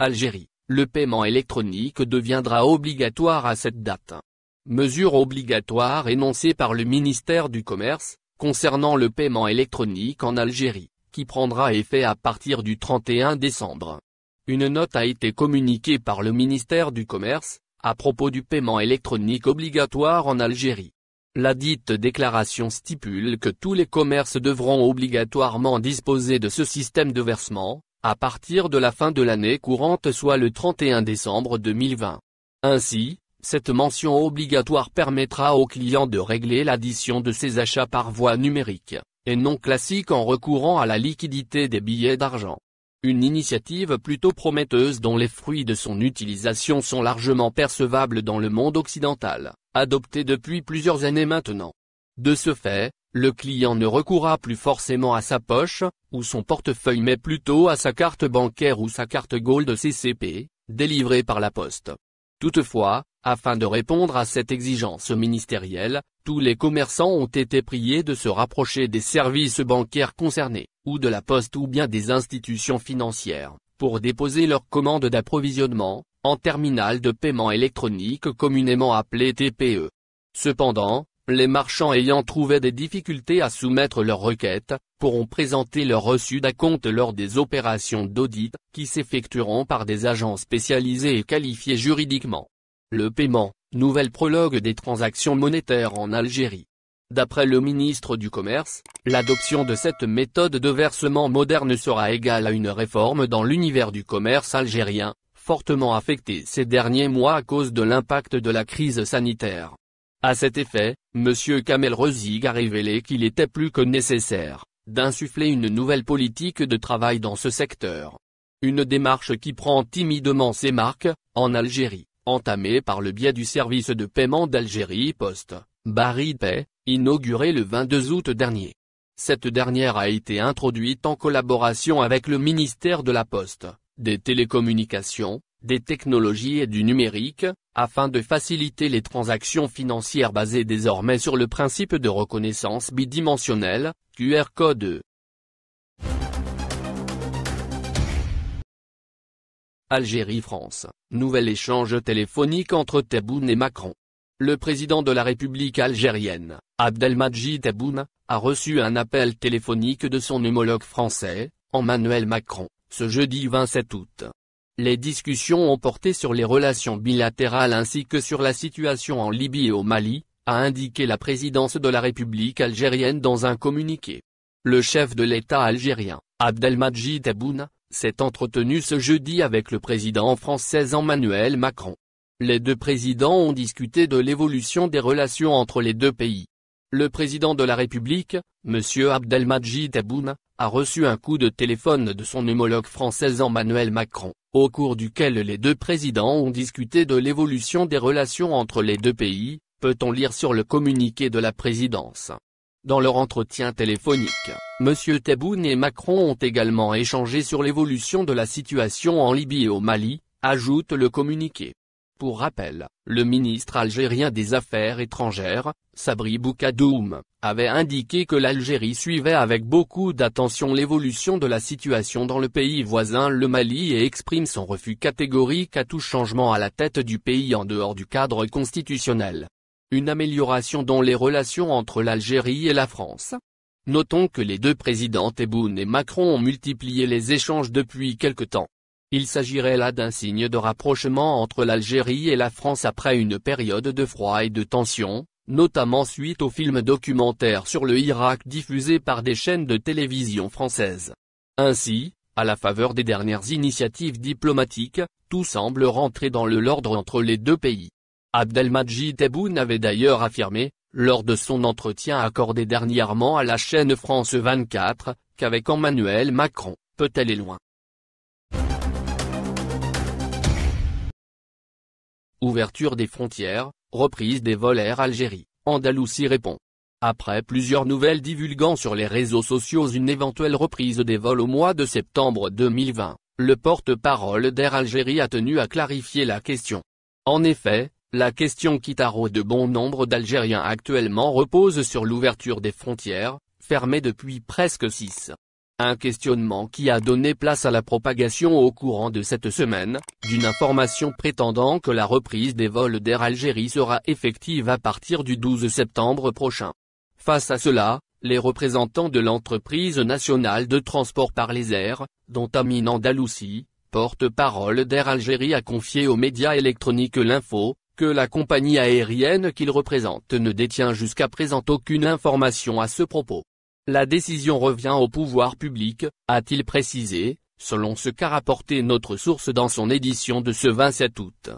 Algérie, le paiement électronique deviendra obligatoire à cette date. Mesure obligatoire énoncée par le ministère du Commerce, concernant le paiement électronique en Algérie, qui prendra effet à partir du 31 décembre. Une note a été communiquée par le ministère du Commerce, à propos du paiement électronique obligatoire en Algérie. La dite déclaration stipule que tous les commerces devront obligatoirement disposer de ce système de versement, à partir de la fin de l'année courante soit le 31 décembre 2020. Ainsi, cette mention obligatoire permettra aux clients de régler l'addition de ses achats par voie numérique, et non classique en recourant à la liquidité des billets d'argent. Une initiative plutôt prometteuse dont les fruits de son utilisation sont largement percevables dans le monde occidental, adoptée depuis plusieurs années maintenant. De ce fait, le client ne recourra plus forcément à sa poche, ou son portefeuille mais plutôt à sa carte bancaire ou sa carte Gold CCP, délivrée par la poste. Toutefois, afin de répondre à cette exigence ministérielle, tous les commerçants ont été priés de se rapprocher des services bancaires concernés, ou de la poste ou bien des institutions financières, pour déposer leurs commandes d'approvisionnement, en terminal de paiement électronique communément appelé TPE. Cependant, les marchands ayant trouvé des difficultés à soumettre leurs requêtes, pourront présenter leur reçu d'acompte lors des opérations d'audit, qui s'effectueront par des agents spécialisés et qualifiés juridiquement. Le paiement, nouvelle prologue des transactions monétaires en Algérie. D'après le ministre du Commerce, l'adoption de cette méthode de versement moderne sera égale à une réforme dans l'univers du commerce algérien, fortement affecté ces derniers mois à cause de l'impact de la crise sanitaire. À cet effet, M. Kamel Rezig a révélé qu'il était plus que nécessaire d'insuffler une nouvelle politique de travail dans ce secteur. Une démarche qui prend timidement ses marques, en Algérie, entamée par le biais du service de paiement d'Algérie Poste, Barid-Pay, inauguré le 22 août dernier. Cette dernière a été introduite en collaboration avec le ministère de la Poste, des Télécommunications, des Technologies et du Numérique, afin de faciliter les transactions financières basées désormais sur le principe de reconnaissance bidimensionnelle, QR code. Algérie-France, nouvel échange téléphonique entre Tebboune et Macron. Le président de la République algérienne, Abdelmadjid Tebboune, a reçu un appel téléphonique de son homologue français, Emmanuel Macron, ce jeudi 27 août. Les discussions ont porté sur les relations bilatérales ainsi que sur la situation en Libye et au Mali, a indiqué la présidence de la République algérienne dans un communiqué. Le chef de l'État algérien, Abdelmadjid Tebboune, s'est entretenu ce jeudi avec le président français Emmanuel Macron. Les deux présidents ont discuté de l'évolution des relations entre les deux pays. Le président de la République, M. Abdelmadjid Tebboune, a reçu un coup de téléphone de son homologue français Emmanuel Macron, au cours duquel les deux présidents ont discuté de l'évolution des relations entre les deux pays, peut-on lire sur le communiqué de la présidence. Dans leur entretien téléphonique, M. Tebboune et Macron ont également échangé sur l'évolution de la situation en Libye et au Mali, ajoute le communiqué. Pour rappel, le ministre algérien des Affaires étrangères, Sabri Boukadoum, avait indiqué que l'Algérie suivait avec beaucoup d'attention l'évolution de la situation dans le pays voisin le Mali et exprime son refus catégorique à tout changement à la tête du pays en dehors du cadre constitutionnel. Une amélioration dans les relations entre l'Algérie et la France. Notons que les deux présidents Tebboune et Macron ont multiplié les échanges depuis quelque temps. Il s'agirait là d'un signe de rapprochement entre l'Algérie et la France après une période de froid et de tension, notamment suite au film documentaire sur le Irak diffusé par des chaînes de télévision françaises. Ainsi, à la faveur des dernières initiatives diplomatiques, tout semble rentrer dans l'ordre entre les deux pays. Abdelmadjid Tebboune avait d'ailleurs affirmé, lors de son entretien accordé dernièrement à la chaîne France 24, qu'avec Emmanuel Macron, peut aller loin. Ouverture des frontières, reprise des vols Air Algérie, Andalousie répond. Après plusieurs nouvelles divulguant sur les réseaux sociaux une éventuelle reprise des vols au mois de septembre 2020, le porte-parole d'Air Algérie a tenu à clarifier la question. En effet, la question qui taraude de bon nombre d'Algériens actuellement repose sur l'ouverture des frontières, fermées depuis presque 6 Un questionnement qui a donné place à la propagation au courant de cette semaine, d'une information prétendant que la reprise des vols d'Air Algérie sera effective à partir du 12 septembre prochain. Face à cela, les représentants de l'entreprise nationale de transport par les airs, dont Amine Andalousi, porte-parole d'Air Algérie, a confié aux médias électroniques L'Info, que la compagnie aérienne qu'il représente ne détient jusqu'à présent aucune information à ce propos. La décision revient au pouvoir public, a-t-il précisé, selon ce qu'a rapporté notre source dans son édition de ce 27 août.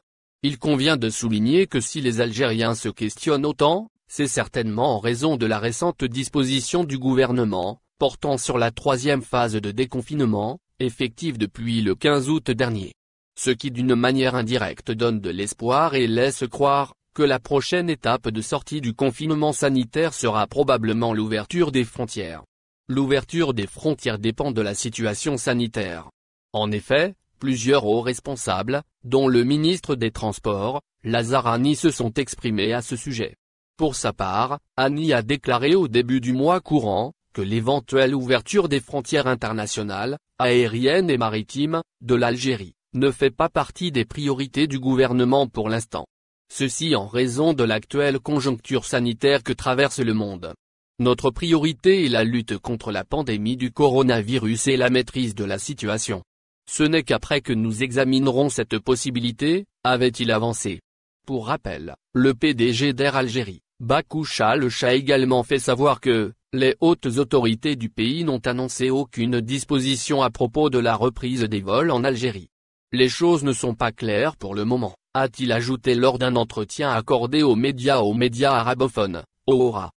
Il convient de souligner que si les Algériens se questionnent autant, c'est certainement en raison de la récente disposition du gouvernement, portant sur la troisième phase de déconfinement, effective depuis le 15 août dernier. Ce qui d'une manière indirecte donne de l'espoir et laisse croire que la prochaine étape de sortie du confinement sanitaire sera probablement l'ouverture des frontières. L'ouverture des frontières dépend de la situation sanitaire. En effet, plusieurs hauts responsables, dont le ministre des Transports, Lazare Hani, se sont exprimés à ce sujet. Pour sa part, Hani a déclaré au début du mois courant, que l'éventuelle ouverture des frontières internationales, aériennes et maritimes, de l'Algérie, ne fait pas partie des priorités du gouvernement pour l'instant. Ceci en raison de l'actuelle conjoncture sanitaire que traverse le monde. Notre priorité est la lutte contre la pandémie du coronavirus et la maîtrise de la situation. Ce n'est qu'après que nous examinerons cette possibilité, avait-il avancé. Pour rappel, le PDG d'Air Algérie, Bakoucha Le Chat, a également fait savoir que les hautes autorités du pays n'ont annoncé aucune disposition à propos de la reprise des vols en Algérie. Les choses ne sont pas claires pour le moment, a-t-il ajouté lors d'un entretien accordé aux médias arabophones, Oora.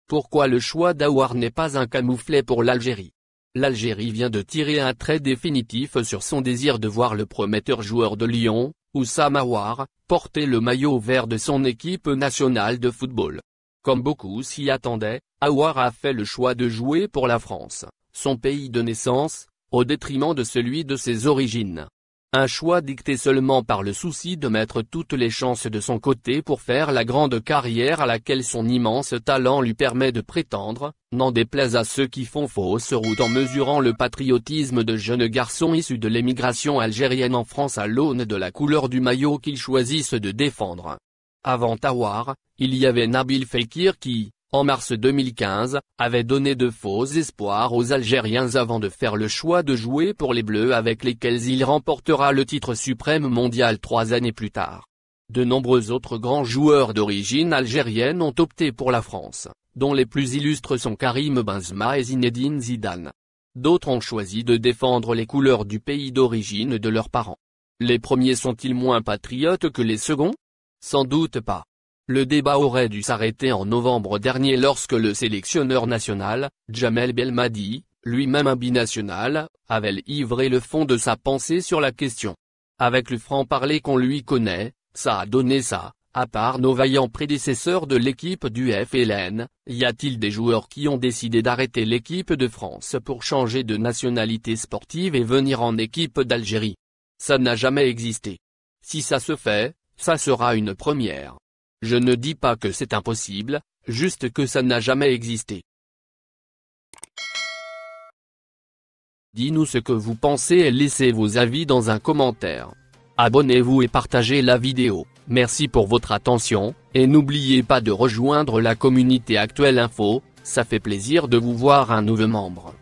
Pourquoi le choix d'Aouar n'est pas un camouflet pour l'Algérie? L'Algérie vient de tirer un trait définitif sur son désir de voir le prometteur joueur de Lyon, Oussama Aouar, porter le maillot vert de son équipe nationale de football. Comme beaucoup s'y attendaient, Aouar a fait le choix de jouer pour la France, son pays de naissance, au détriment de celui de ses origines. Un choix dicté seulement par le souci de mettre toutes les chances de son côté pour faire la grande carrière à laquelle son immense talent lui permet de prétendre, n'en déplaise à ceux qui font fausse route en mesurant le patriotisme de jeunes garçons issus de l'émigration algérienne en France à l'aune de la couleur du maillot qu'ils choisissent de défendre. Avant Aouar, il y avait Nabil Fekir qui, en mars 2015, avait donné de faux espoirs aux Algériens avant de faire le choix de jouer pour les Bleus avec lesquels il remportera le titre suprême mondial 3 années plus tard. De nombreux autres grands joueurs d'origine algérienne ont opté pour la France, dont les plus illustres sont Karim Benzema et Zinedine Zidane. D'autres ont choisi de défendre les couleurs du pays d'origine de leurs parents. Les premiers sont-ils moins patriotes que les seconds? Sans doute pas. Le débat aurait dû s'arrêter en novembre dernier lorsque le sélectionneur national, Djamel Belmadi, lui-même un binational, avait livré le fond de sa pensée sur la question. Avec le franc-parler qu'on lui connaît, ça a donné ça, à part nos vaillants prédécesseurs de l'équipe du FLN, y a-t-il des joueurs qui ont décidé d'arrêter l'équipe de France pour changer de nationalité sportive et venir en équipe d'Algérie? Ça n'a jamais existé. Si ça se fait, ça sera une première. Je ne dis pas que c'est impossible, juste que ça n'a jamais existé. Dis-nous ce que vous pensez et laissez vos avis dans un commentaire. Abonnez-vous et partagez la vidéo. Merci pour votre attention, et n'oubliez pas de rejoindre la communauté Actuelle Info, ça fait plaisir de vous voir un nouveau membre.